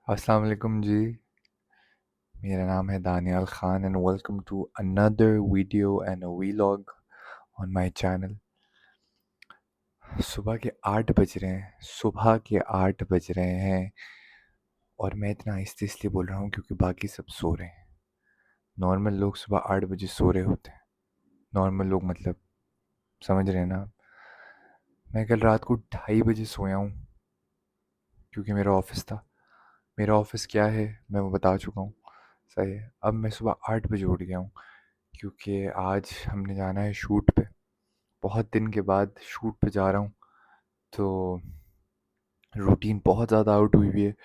अस्सलाम वालेकुम जी। मेरा नाम है Daniyal Khan and welcome to another video and a vlog on my channel. सुबह के 8 बज रहे हैं, सुबह के 8 बज रहे हैं और मैं इतना आहिस्ते इसलिए बोल रहा हूँ क्योंकि बाकी सब सो रहे हैं। नॉर्मल लोग सुबह 8 बजे सो रहे होते हैं। नॉर्मल लोग मतलब समझ रहे हैं ना आप? मैं कल रात को 2:30 बजे सोया हूँ क्योंकि मेरा ऑफ़िस था। मेरा ऑफ़िस क्या है मैं वो बता चुका हूँ, सही है। अब मैं सुबह 8 बजे उठ गया हूँ क्योंकि आज हमने जाना है शूट पे। बहुत दिन के बाद शूट पे जा रहा हूँ तो रूटीन बहुत ज़्यादा आउट हुई हुई है।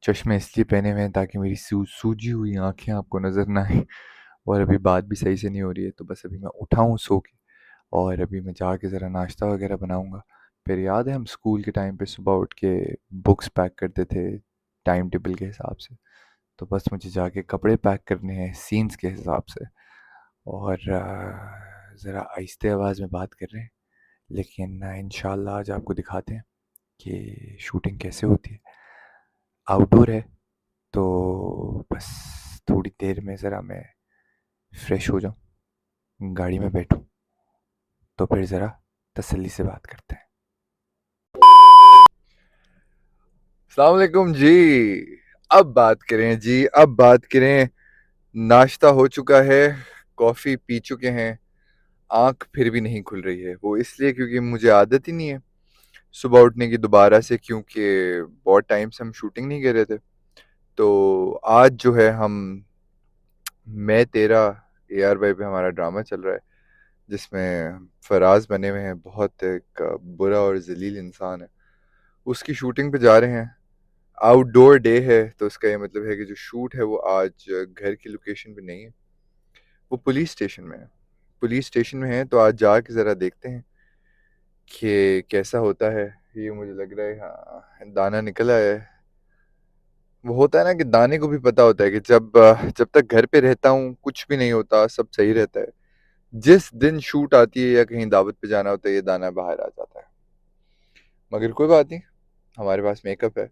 चश्मे इसलिए पहने हुए हैं ताकि मेरी सूजी हुई आँखें आपको नज़र ना आए और अभी बात भी सही से नहीं हो रही है। तो बस अभी मैं उठा हूँ सो के और अभी मैं जाके ज़रा नाश्ता वगैरह बनाऊँगा। फिर याद है हम स्कूल के टाइम पे सुबह उठ के बुक्स पैक करते थे टाइम टेबल के हिसाब से। तो बस मुझे जाके कपड़े पैक करने हैं सीन्स के हिसाब से और ज़रा आहिस्ते आवाज़ में बात कर रहे हैं, लेकिन इंशाल्लाह आज आपको दिखाते हैं कि शूटिंग कैसे होती है। आउटडोर है तो बस थोड़ी देर में ज़रा मैं फ्रेश हो जाऊँ, गाड़ी में बैठूँ, तो फिर ज़रा तसल्ली से बात करते हैं। अस्सलाम वालेकुम जी। अब बात करें जी, अब बात करें। नाश्ता हो चुका है, कॉफ़ी पी चुके हैं, आँख फिर भी नहीं खुल रही है। वो इसलिए क्योंकि मुझे आदत ही नहीं है सुबह उठने की दोबारा से, क्योंकि बहुत टाइम से हम शूटिंग नहीं कर रहे थे। तो आज जो है हम मैं तेरा AR वाई पे हमारा ड्रामा चल रहा है जिसमें फराज बने हुए हैं, बहुत एक बुरा और जलील इंसान है। उसकी शूटिंग पे जा रहे हैं। आउटडोर डे है तो इसका ये मतलब है कि जो शूट है वो आज घर की लोकेशन पे नहीं है, वो पुलिस स्टेशन में है। पुलिस स्टेशन में है तो आज जाके ज़रा देखते हैं कि कैसा होता है। ये मुझे लग रहा है हाँ दाना निकल आया है। वो होता है ना कि दाने को भी पता होता है कि जब तक घर पे रहता हूँ कुछ भी नहीं होता, सब सही रहता है। जिस दिन शूट आती है या कहीं दावत पे जाना होता है ये दाना बाहर आ जाता है। मगर कोई बात नहीं, हमारे पास मेकअप है।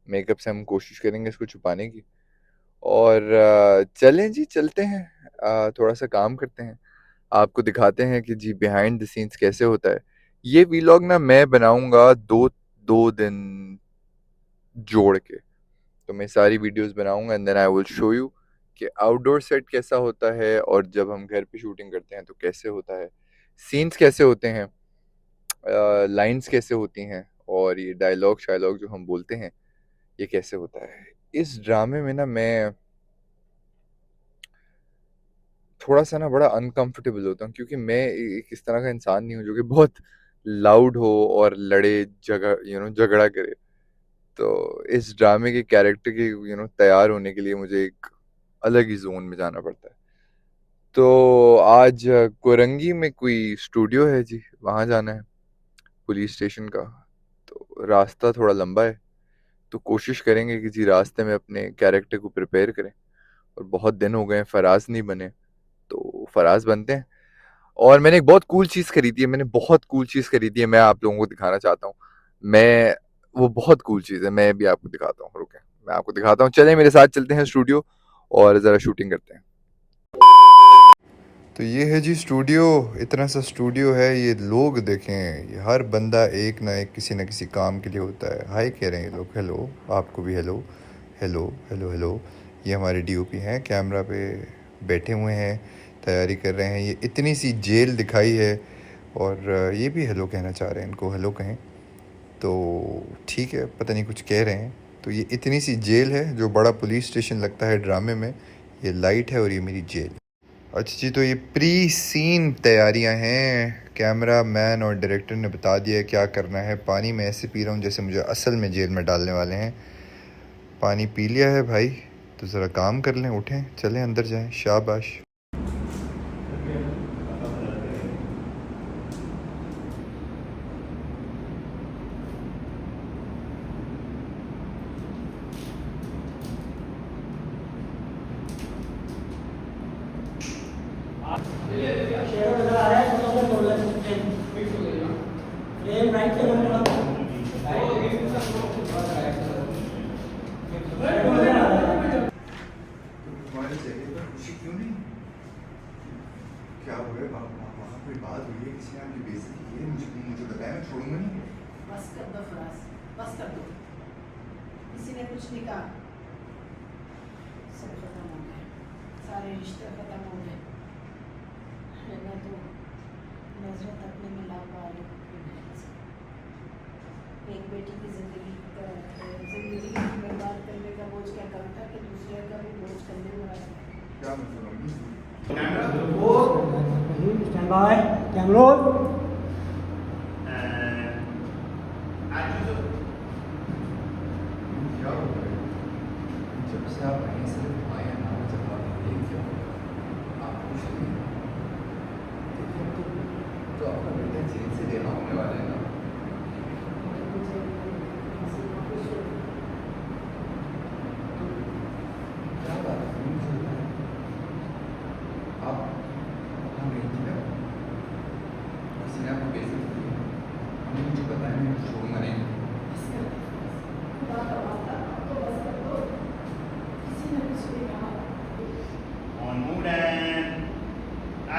मेकअप से हम कोशिश करेंगे इसको छुपाने की। और चलें जी चलते हैं, थोड़ा सा काम करते हैं, आपको दिखाते हैं कि जी बिहाइंड द सीन्स कैसे होता है। ये वीलॉग ना मैं बनाऊंगा दो दो दिन जोड़ के। तो मैं सारी वीडियोस बनाऊंगा and then I will show you कि आउटडोर सेट कैसा होता है और जब हम घर पे शूटिंग करते हैं तो कैसे होता है, सीन्स कैसे होते हैं, लाइंस कैसे होती हैं और ये डायलॉग शायलॉग जो हम बोलते हैं ये कैसे होता है। इस ड्रामे में ना मैं थोड़ा सा ना बड़ा अनकंफर्टेबल होता हूँ क्योंकि मैं एक इस तरह का इंसान नहीं हूँ जो कि बहुत लाउड हो और लड़े झगड़ा करे। तो इस ड्रामे के कैरेक्टर के तैयार होने के लिए मुझे एक अलग ही जोन में जाना पड़ता है। तो आज कोरंगी में कोई स्टूडियो है जी, वहाँ जाना है पुलिस स्टेशन का। तो रास्ता थोड़ा लंबा है तो कोशिश करेंगे कि जी रास्ते में अपने कैरेक्टर को प्रिपेयर करें। और बहुत दिन हो गए हैं फराज नहीं बने, तो फराज बनते हैं। और मैंने एक बहुत कूल चीज़ खरीदी है, मैंने बहुत कूल चीज़ खरीदी है, मैं आप लोगों को दिखाना चाहता हूँ। मैं वो बहुत कूल चीज़ है, मैं भी आपको दिखाता हूँ, रुकें मैं आपको दिखाता हूँ। चलें मेरे साथ चलते हैं स्टूडियो और ज़रा शूटिंग करते हैं। तो ये है जी स्टूडियो, इतना सा स्टूडियो है। ये लोग देखें, ये हर बंदा एक ना एक किसी ना किसी काम के लिए होता है। हाय कह रहे हैं ये लोग, हेलो आपको भी हेलो हेलो हेलो हेलो। ये हमारे DOP हैं, कैमरा पे बैठे हुए हैं, तैयारी कर रहे हैं। ये इतनी सी जेल दिखाई है और ये भी हेलो कहना चाह रहे हैं, इनको हेलो कहें। तो ठीक है, पता नहीं कुछ कह रहे हैं। तो ये इतनी सी जेल है जो बड़ा पुलिस स्टेशन लगता है ड्रामे में। ये लाइट है और ये मेरी जेल। अच्छा जी, तो ये प्री सीन तैयारियां हैं। कैमरा मैन और डायरेक्टर ने बता दिया है क्या करना है। पानी मैं ऐसे पी रहा हूँ जैसे मुझे असल में जेल में डालने वाले हैं। पानी पी लिया है भाई, तो ज़रा काम कर लें, उठें चलें अंदर जाएं, शाबाश। अरे वहाँ कोई बात हुई है, किसी ने आपकी बेइज्जती की है, मुझे मुझे बताया, मैं छोड़ूंगा नहीं। बस कर दो फराज, बस कर दो। किसी ने कुछ नहीं कहा, सब खत्म हो गए, सारे रिश्ते खत्म हो गए। मैं तो नजरत अपने में ला पा रही हूँ अपनी बहन से। एक बेटी की जिंदगी बर्बाद करने का बोझ क्या कम था कि दूसरे का भी बोझ कंधे में रखा। क्या मतलब mummy? Stand by. Camera roll. क्या हो गया? जब से आप कहीं से आए हैं ना, जब आप देख क्या आप खुश नहीं हैं। तो आपका बेटा जेल से रिहा होने वाला है ना। क्या बात है? आप वहाँ गई थी ना, किसी ने आपको बेइज्जती की है। हमने मुझे बताया, मैं छोड़ूंगा नहीं। किसी ने कुछ नहीं कहा। On mood and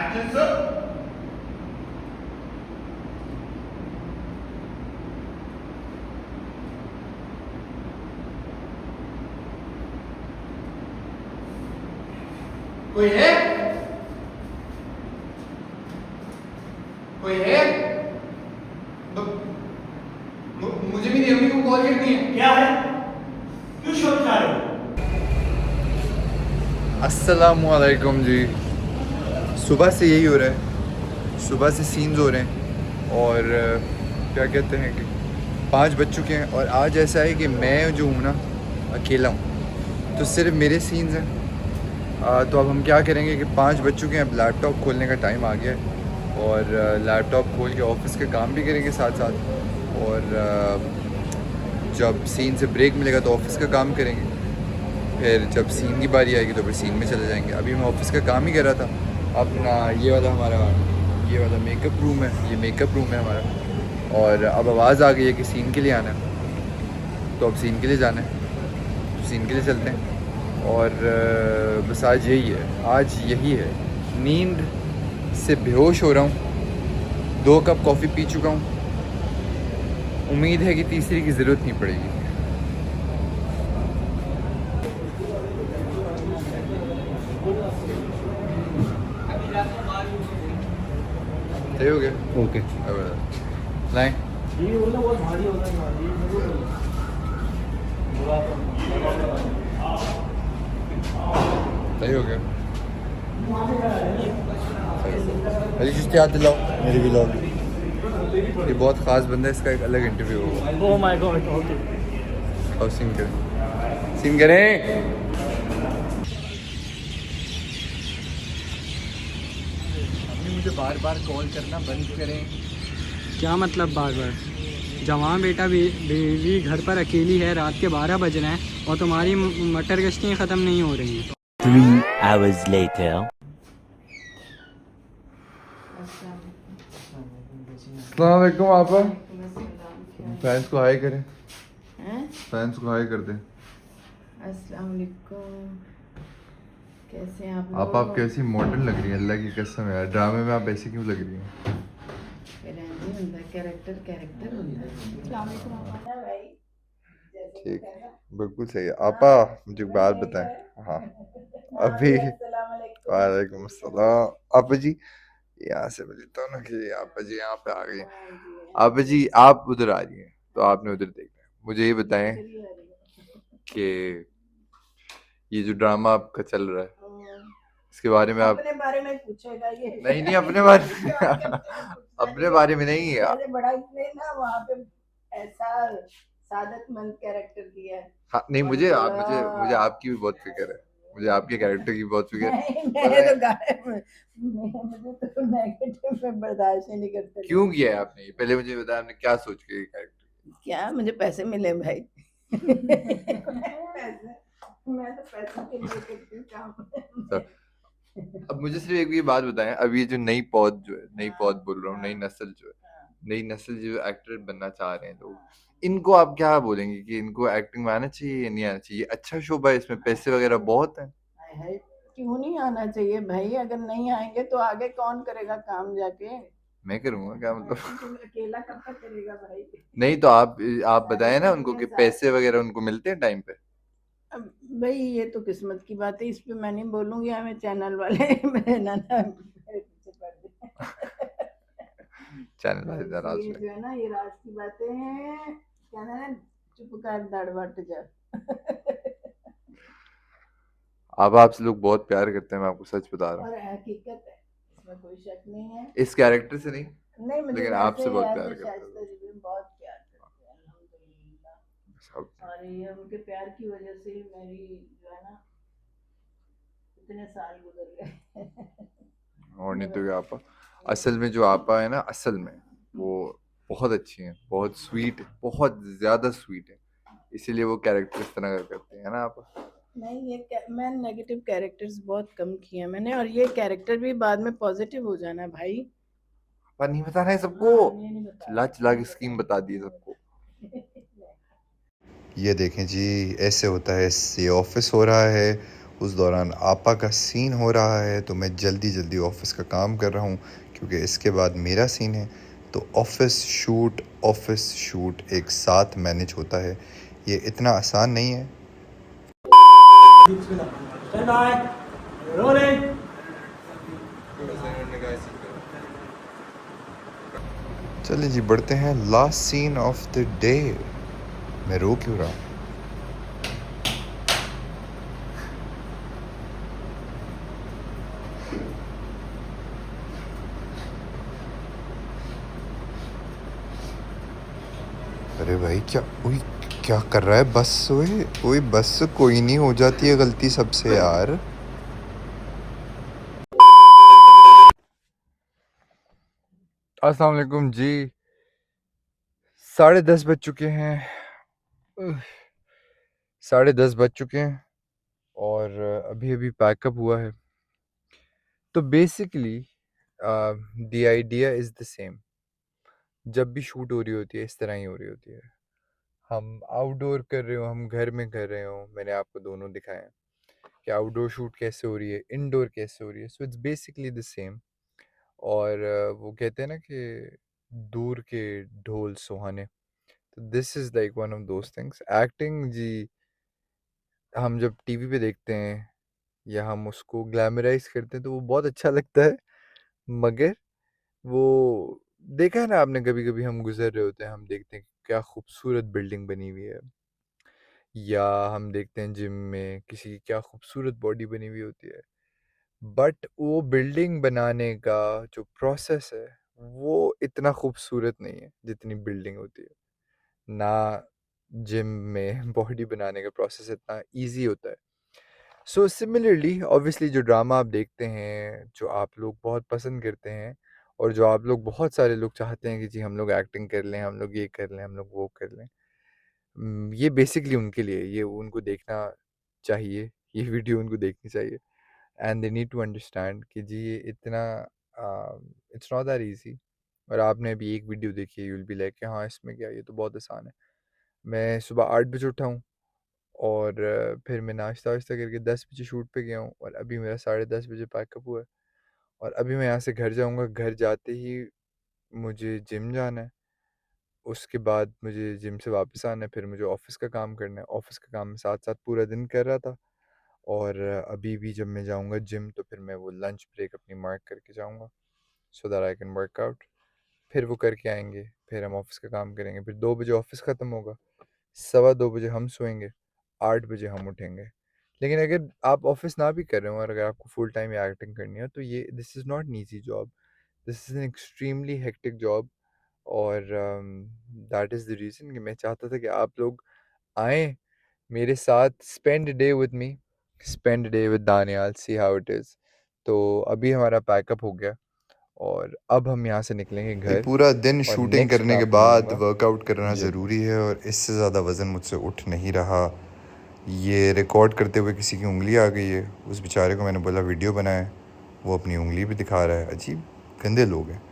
action, sir. कोई है? कोई है? मुझे भी नहीं, अम्मी को कॉल करनी है। क्या है? क्यों शोर मचा रहे हो? अस्सलामुअलैकुम जी। सुबह से यही हो रहा है, सुबह से सीन्स हो रहे हैं और क्या कहते हैं कि 5 बज चुके हैं और आज ऐसा है कि मैं जो हूँ ना अकेला हूँ, तो सिर्फ मेरे सीन्स हैं। तो अब हम क्या करेंगे कि 5 बज चुके हैं, अब लैपटॉप खोलने का टाइम आ गया है और लैपटॉप खोल के ऑफिस के काम भी करेंगे साथ साथ। और जब सीन से ब्रेक मिलेगा तो ऑफिस का काम करेंगे, फिर जब सीन की बारी आएगी तो फिर सीन में चले जाएंगे। अभी मैं ऑफिस का काम ही कर रहा था अपना। ये वाला मेकअप रूम है, ये मेकअप रूम है हमारा। और अब आवाज़ आ गई है कि सीन के लिए आना है, तो अब सीन के लिए जाना है, तो सीन के लिए चलते हैं। और बस आज यही है, आज यही है। नींद से बेहोश हो रहा हूँ, 2 कप कॉफ़ी पी चुका हूँ, उम्मीद है कि तीसरी की ज़रूरत नहीं पड़ेगी। सही हो गया? ओके। लाएं। ये बोलना बहुत भारी होता है। सही हो गया। अली चीज़ याद दिलाओ मेरी व्लॉग। ये बहुत ख़ास बंदा है, इसका एक अलग इंटरव्यू होगा। Oh my God. ओके। और सीन करें। मम्मी मुझे बार बार कॉल करना बंद करें। क्या मतलब बार बार? जवान बेटा बीवी घर पर अकेली है, रात के 12 बज रहे हैं और तुम्हारी मटर गश्तियाँ ख़त्म नहीं हो रही। 3 hours later. अस्सलाम वालेकुम आपा। फैंस को हाय करें, हैं? फैंस को हाय कर दें। अस्सलाम वालेकुम। कैसे हैं आप आप कैसी मॉडर्न लग रही है, अल्लाह की कसम है यार। ड्रामे में आप ऐसी क्यों लग रही हैं? कैरेक्टर होता है भाई। ठीक, बिल्कुल सही है। आपा मुझे एक बात बताएं। हाँ अभी वालेकुम अस्सलाम। आपा जी यहाँ से मिलता हूँ ना कि आपा जी यहाँ पे आ गई हैं। आपा जी आप उधर आ रही हैं तो आपने उधर देखना है। मुझे ये बताएं कि ये जो ड्रामा आपका चल रहा है इसके बारे में आप अपने बारे में पूछेगा ये। नहीं अपने बारे अपने बारे में नहीं है। मैंने बड़ा इसने ना वहाँ पे ऐसा सादतमंद कैरेक्टर किया है। हाँ नहीं, और मुझे बड़ा- मुझे आपकी भी बहुत फिक्र है, मुझे आपके कैरेक्टर की बहुत फिक्र है। मुझे तो नेगेटिव में बर्दाश्त ही नहीं करते। क्यों किया है आपने ये, पहले मुझे बताया आपने क्या सोच के कैरेक्टर? क्या मुझे पैसे मिले भाई। पैसे, मैं तो पैसों के लिए करती हूँ काम। अब मुझे सिर्फ एक ये बात बताएं, अब ये जो नई पौध जो है, नई पौध बोल रहा हूँ, नई नस्ल जो है, नई नस्ल जो एक्टर बनना चाह रहे हैं लोग, इनको आप क्या बोलेंगे कि इनको एक्टिंग में आना चाहिए या नहीं आना चाहिए? अच्छा शोबा है, इसमें पैसे वगैरह बहुत हैं। हाय हाय, क्यों नहीं आना चाहिए भाई? अगर नहीं आएंगे तो आगे कौन करेगा काम जाके? मैं करूँगा क्या मतलब? तुम अकेला कब तक करेगा भाई? नहीं तो आप सारे बताएं ना उनको करेंगे कि साथ। पैसे वगैरह उनको मिलते हैं टाइम पे। अब भाई ये तो किस्मत की बात है, इस पे मैं नहीं बोलूंगी, हमें चैनल वाले मैं ना मेरे पीछे पड़ गए। चैनल तो वाले नाराज इसलिए हुए। जो है ना, ये राज की बातें हैं, क्या ना है, चुप कर दड़ बट जा। अब आपसे लोग बहुत प्यार करते हैं, मैं आपको सच बता रहा हूँ। और हकीकत है, इसमें कोई शक नहीं है। इस कैरेक्टर से नहीं, नहीं, मुझे लेकिन वैसे आपसे बहुत प्यार ऐसे करते हैं शाइस्ता लोग। जी भी बहुत प्यार करते हैं, अल्हम्दुलिल्लाह। सब। और ये उनके प्यार की वजह से ही मेरी जो है ना, इतने साल गुजर गए। और नहीं मेरा तो क्या आपा, असल में जो आपा है ना, असल में वो बहुत अच्छी हैं, बहुत स्वीट, बहुत ज़्यादा स्वीट है, इसीलिए वो कैरेक्टर इस तरह का करते हैं ना आपा। नहीं, मैं नेगेटिव कैरेक्टर्स बहुत कम किए हैं मैंने, और ये कैरेक्टर भी बाद में पॉजिटिव हो जाना है भाई। पर नहीं बता रहे सबको, हाँ, ये नहीं बता चिल्ला रहे, चिल्ला नहीं के बता स्कीम रहे, बता दी नहीं सबको। बता रहे। ये देखें जी, ऐसे होता है, ये ऑफिस हो रहा है, उस दौरान आपा का सीन हो रहा है, तो मैं जल्दी जल्दी ऑफिस का काम कर रहा हूँ क्योंकि इसके बाद मेरा सीन है। तो ऑफिस शूट एक साथ मैनेज होता है, ये इतना आसान नहीं है। Stand by. Rolling. चलिए जी, बढ़ते हैं last scene of the day. मैं रो क्यों रहा हूँ? अरे भाई, क्या कर रहा है? बस ओए ओए, बस कोई नहीं, हो जाती है गलती सबसे यार। अस्सलाम वालेकुम जी, 10:30 बज चुके हैं। उह, 10:30 बज चुके हैं और अभी अभी पैकअप हुआ है। तो basically the idea is the same. जब भी शूट हो रही होती है, इस तरह ही हो रही होती है। हम आउटडोर कर रहे हो, हम घर में कर रहे हो, मैंने आपको दोनों दिखाए हैं कि आउटडोर शूट कैसे हो रही है, इनडोर कैसे हो रही है। So it's basically the same. और वो कहते हैं ना कि दूर के ढोल सुहाने, तो this is like one of those things. Acting जी, हम जब टीवी पे देखते हैं या हम उसको ग्लैमराइज करते हैं तो वो बहुत अच्छा लगता है, मगर वो, देखा है ना आपने, कभी कभी हम गुजर रहे होते हैं, हम देखते हैं कि क्या खूबसूरत बिल्डिंग बनी हुई है, या हम देखते हैं जिम में किसी की क्या खूबसूरत बॉडी बनी हुई होती है, बट वो बिल्डिंग बनाने का जो प्रोसेस है वो इतना खूबसूरत नहीं है जितनी बिल्डिंग होती है ना। जिम में बॉडी बनाने का प्रोसेस इतना इजी होता है। सो सिमिलरली ऑब्वियसली जो ड्रामा आप देखते हैं, जो आप लोग बहुत पसंद करते हैं, और जो आप लोग, बहुत सारे लोग चाहते हैं कि जी हम लोग एक्टिंग कर लें, हम लोग ये कर लें, हम लोग वो कर लें, ये बेसिकली उनके लिए, ये उनको देखना चाहिए, ये वीडियो उनको देखनी चाहिए। And they need to understand कि जी ये इतना, इट्स नॉट दैट ईजी। और आपने अभी एक वीडियो देखी है, यू विल बी लाइक कि हाँ इसमें क्या, ये तो बहुत आसान है। मैं सुबह 8 बजे उठा हूँ और फिर मैं नाश्ता वाश्ता करके 10 बजे शूट पे गया हूँ, और अभी मेरा 10:30 बजे पैकअप हुआ है, और अभी मैं यहाँ से घर जाऊँगा। घर जाते ही मुझे जिम जाना है, उसके बाद मुझे जिम से वापस आना है, फिर मुझे ऑफ़िस का काम करना है। ऑफ़िस का काम मैं साथ-साथ पूरा दिन कर रहा था, और अभी भी जब मैं जाऊँगा जिम तो फिर मैं वो लंच ब्रेक अपनी मार्क करके जाऊँगा, so that I can work out. फिर वो करके आएँगे, फिर हम ऑफ़िस का काम करेंगे, फिर 2 बजे ऑफ़िस ख़त्म होगा, सवा 2 बजे हम सोएंगे, 8 बजे हम उठेंगे। लेकिन अगर आप ऑफ़िस ना भी कर रहे हो और अगर आपको फुल टाइम या एक्टिंग करनी है, तो ये, this is not an easy job, this is an extremely hectic job. और दैट इज़ द रीज़न कि मैं चाहता था कि आप लोग आएँ मेरे साथ, spend day with me, spend day with Daniyal, see how it is. तो अभी हमारा पैकअप हो गया और अब हम यहाँ से निकलेंगे घर, पूरा दिन और शूटिंग नेक्स्ट मैं करने के आपको बाद मिलूँगा वर्कआउट करना जिम में। ज़रूरी है, और इससे ज़्यादा वज़न मुझसे उठ नहीं रहा। ये रिकॉर्ड करते हुए किसी की उंगली आ गई है, उस बेचारे को मैंने बोला वीडियो बनाए, वो अपनी उंगली भी दिखा रहा है। अजीब गंदे लोग हैं,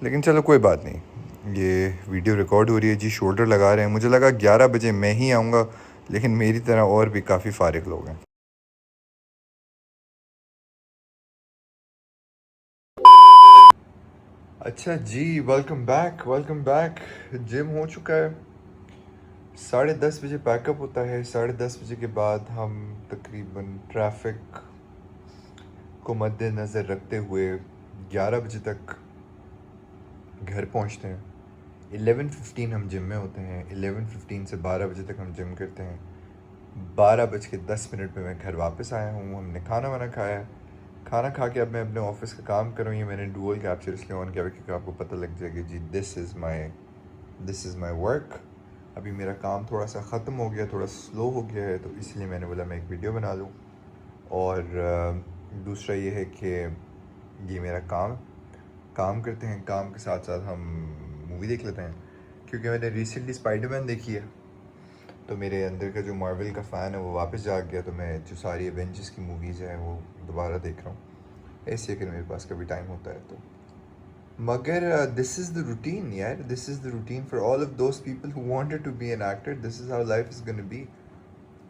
लेकिन चलो कोई बात नहीं। ये वीडियो रिकॉर्ड हो रही है जी, शोल्डर लगा रहे हैं। मुझे लगा 11 बजे मैं ही आऊँगा, लेकिन मेरी तरह और भी काफ़ी फारिग लोग हैं। अच्छा जी, वेलकम बैक। जिम हो चुका है, 10:30 बजे पैकअप होता है। 10:30 बजे के बाद हम तकरीबन ट्रैफिक को मद्देनज़र रखते हुए 11 बजे तक घर पहुंचते हैं। 11:15 हम जिम में होते हैं। 11:15 से 12 बजे तक हम जिम करते हैं। 12:10 पे मैं घर वापस आया हूँ। हमने खाना वाना खाया है। खाना खा के अब मैं अपने ऑफिस का काम कर रहा हूँ। ये मैंने डुअल कैप्चर इसलिए ऑन किया क्योंकि आपको पता लग जाएगा जी दिस इज़ माई वर्क। अभी मेरा काम थोड़ा सा ख़त्म हो गया, थोड़ा स्लो हो गया है, तो इसलिए मैंने बोला मैं एक वीडियो बना लूँ। और दूसरा ये है कि ये मेरा काम करते हैं, काम के साथ साथ हम मूवी देख लेते हैं क्योंकि मैंने रिसेंटली स्पाइडरमैन देखी है, तो मेरे अंदर का जो मार्वल का फ़ैन है वो वापस जाग गया, तो मैं जो सारी एवेंजर्स की मूवीज़ हैं वो दोबारा देख रहा हूँ ऐसे, अगर मेरे पास कभी टाइम होता है तो। मगर दिस इज़ द रूटीन यार, this is the routine for all of those people who wanted to be an actor. This is how life is gonna be.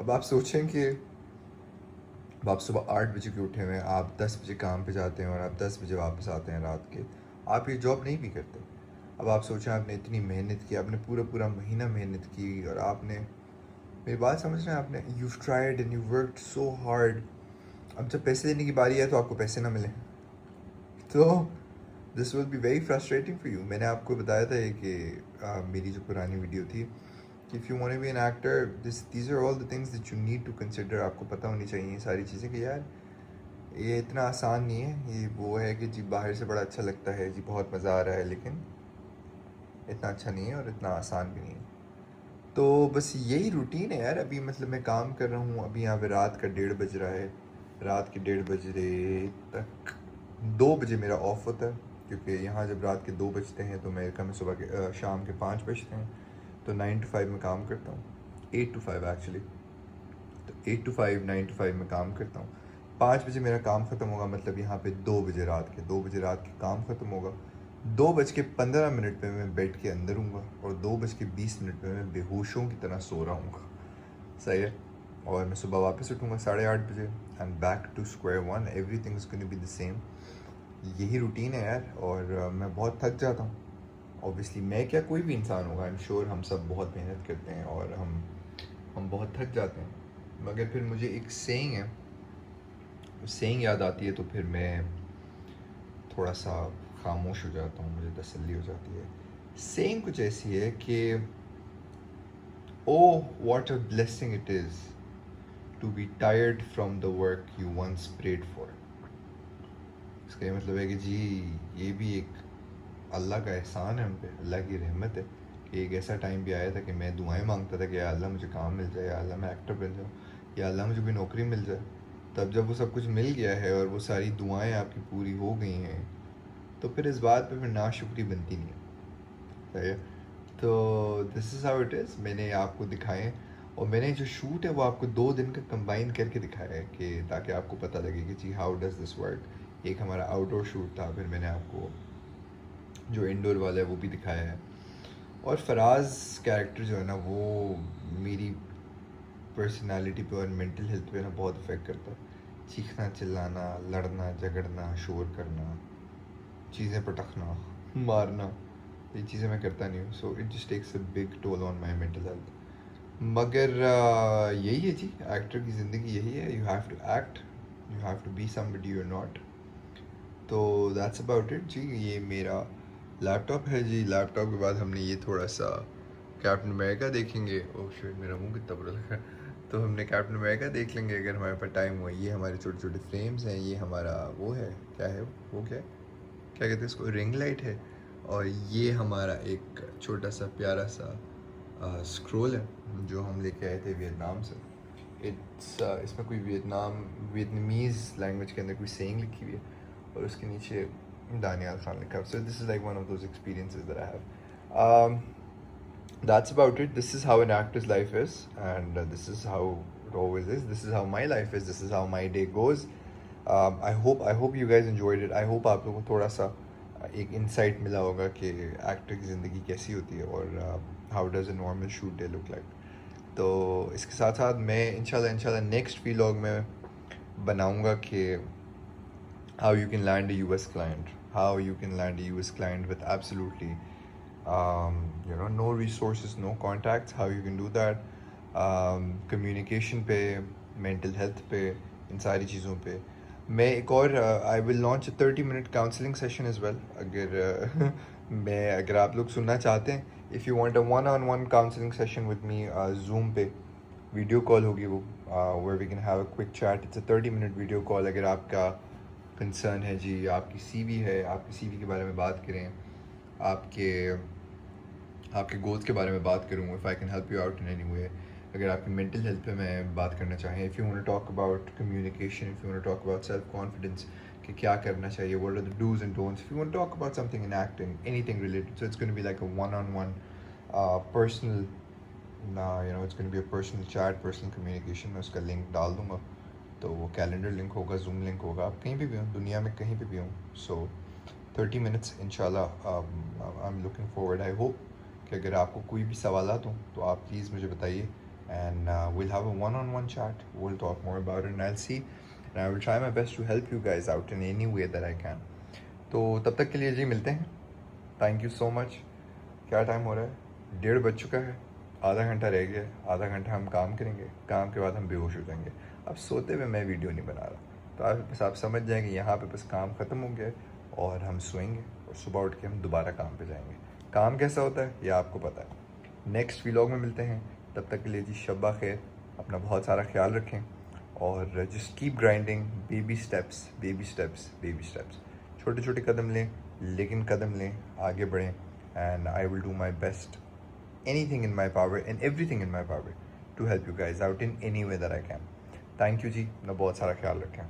अब आप सोचें कि अब आप सुबह 8 बजे के उठे हुए हैं, आप 10 बजे काम पे जाते हैं और आप 10 बजे वापस आते हैं रात के, आप ये जॉब नहीं भी करते। अब आप सोचें आपने इतनी मेहनत की, आपने पूरा महीना मेहनत की और आपने, मेरी बात समझ रहे हैं, आपने you tried and you worked so hard. अब जब पैसे देने की बारी है तो आपको पैसे ना मिले, तो this will be very frustrating for you. मैंने आपको बताया था कि मेरी जो पुरानी वीडियो थी कि if you want to be an actor, these are all the things that you need to consider. आपको पता होनी चाहिए ये सारी चीज़ें कि यार ये इतना आसान नहीं है। ये वो है कि जी बाहर से बड़ा अच्छा लगता है, जी बहुत मज़ा आ रहा है, लेकिन इतना अच्छा नहीं है और इतना आसान भी नहीं है। तो बस यही रूटीन है यार। अभी मतलब मैं काम कर रहा हूँ, अभी यहाँ पे रात का 1:30 बज रहा है। रात के 1:30 बजे तक 2 बजे मेरा ऑफ होता है क्योंकि यहाँ जब रात के 2 बजते हैं तो मेरे का सुबह के शाम के 5 बजते हैं, तो 9 to 5 में काम करता हूँ। 8 to 5 एक्चुअली, तो 8 to 5 9 to 5 में काम करता हूँ। 5 बजे मेरा काम ख़त्म होगा, मतलब यहाँ पे 2 बजे रात के काम ख़त्म होगा। 2:15 पे मैं बेड के अंदर हूँगा और 2:20 पे मैं बेहोशों की तरह सो रहा हूँ। सही है। और मैं सुबह वापस उठूँगा 8:30 बजे and back to square one, everything is gonna be the same. यही रूटीन है यार। और मैं बहुत थक जाता हूँ। ऑब्वियसली मैं क्या, कोई भी इंसान होगा, आई एम श्योर हम सब बहुत मेहनत करते हैं और हम बहुत थक जाते हैं। मगर फिर मुझे एक सेइंग है, सेइंग याद आती है तो फिर मैं थोड़ा सा खामोश हो जाता हूँ, मुझे तसल्ली हो जाती है। सेइंग कुछ ऐसी है कि oh what a blessing it is to be tired from the work you once prayed for. इसका ये मतलब है कि जी ये भी एक अल्लाह का एहसान है हम पे, अल्लाह की रहमत है कि एक ऐसा टाइम भी आया था कि मैं दुआएं मांगता था कि या अल्लाह मुझे काम मिल जाए, या अल्लाह मैं एक्टर बन जाऊँ, या अल्लाह मुझे कोई नौकरी मिल जाए। तब जब वो सब कुछ मिल गया है और वो सारी दुआएं आपकी पूरी हो गई हैं, तो फिर इस बात पे फिर नाशुक्री बनती नहीं है। सही है। तो this is how it is. मैंने आपको दिखाएं और मैंने जो शूट है वो आपको 2 दिन का कंबाइन करके दिखाया है कि ताकि आपको पता लगे कि जी हाउ डज़ दिस वर्क। एक हमारा आउटडोर शूट था, फिर मैंने आपको जो इंडोर वाला है वो भी दिखाया है। और फराज कैरेक्टर जो है ना वो मेरी पर्सनालिटी पे और मेंटल हेल्थ पे ना बहुत इफ़ेक्ट करता है। चीखना चिल्लाना, लड़ना झगड़ना, शोर करना, चीज़ें पटकना, मारना, ये चीज़ें मैं करता नहीं हूँ। So it just takes a big toll on my mental health. मगर यही है जी, एक्टर की ज़िंदगी यही है। You have to act, you have to be somebody you are not. तो दैट्स अबाउट इट जी। ये मेरा लैपटॉप है जी। लैपटॉप के बाद हमने ये थोड़ा सा कैप्टन अमेरिका देखेंगे। ओह शिट, मेरा मुंह कितना बुरा लगा। तो हमने कैप्टन अमेरिका देख लेंगे अगर हमारे पास टाइम हुआ। ये हमारे छोटे छोटे फ्रेम्स हैं, ये हमारा वो है, क्या है वो, क्या कहते हैं इसको, रिंग लाइट है। और ये हमारा एक छोटा सा प्यारा सा स्क्रोल है जो हम लेके आए थे वियतनाम से। इसमें कोई वियतनामीज़ लैंग्वेज के अंदर कोई सेइंग लिखी हुई है और उसके नीचे दानियाल खान लिखा है। So this is like one of those experiences that I have. That's about it. This is how an actor's life is, and this is how it always is. This is how my life is. This is how my day goes. I hope you guys enjoyed it. I hope आप लोगों को थोड़ा सा एक insight मिला होगा कि actor की ज़िंदगी कैसी होती है और how does a normal shoot day look like. तो इसके साथ साथ मैं इंशाल्लाह नेक्स्ट व्लॉग में बनाऊंगा कि how you can land a US client, how you can land a US client with absolutely no resources, no contacts, how you can do that, communication पे, mental health पे, इन सारी चीज़ों पे मैं एक और I will launch a 30-minute counseling session as well. अगर आप लोग सुनना चाहते हैं, if you want a one-on-one counseling session with me, Zoom पे वीडियो कॉल होगी वो, where we can have a quick chat. It's a 30-minute video call. अगर आपका कंसर्न है जी, आपकी CV है, आपकी CV के बारे में बात करें, आपके गोल्स के बारे में बात करूँ, if I can help you out in any way, अगर आपकी मेंटल हेल्थ पे मैं बात करना चाहें, if you want to talk about communication, if you want to talk about self confidence कि क्या करना चाहिए, what are the dos and don'ts, if you want to talk about something in acting, anything related, so it's gonna be like a one-on-one personal it's gonna be a personal chat, personal communication. मैं उसका link डाल दूँगा, तो वो calendar link होगा, zoom link होगा, आप कहीं भी हों दुनिया में, कहीं पे भी हों. सो 30 मिनट्स इंशाल्लाह. I am looking forward. I hope कि अगर आपको कोई भी सवालात हों तो आप प्लीज़ मुझे बताइए, and we'll have a one-on-one chat. We'll talk more about it, and I'll see, and I will try my best to help you guys out in any way that I can. तो तब तक के लिए जी मिलते हैं. Thank you so much. क्या time हो रहा है? 1:30 बज चुका है. आधा घंटा रह गया. आधा घंटा हम काम करेंगे, काम के बाद हम बेहोश हो जाएंगे. अब सोते हुए मैं वीडियो नहीं बना रहा, तो आप समझ जाएंगे यहाँ पे बस काम ख़त्म हो गया और हम सोएंगे, और सुबह उठ के हम दोबारा काम पे जाएंगे. काम कैसा होता है ये आपको पता है. नेक्स्ट व्लॉग में मिलते हैं. तब तक के लिए जी शब्बा खैर. अपना बहुत सारा ख्याल रखें, और just keep grinding. Baby steps, baby steps, baby steps. छोटे छोटे कदम लें, लेकिन कदम लें, आगे बढ़ें. And I will do my best, anything in my power and everything in my power to help you guys out in any way that I can. Thank you जी. अपना बहुत सारा ख्याल रखें.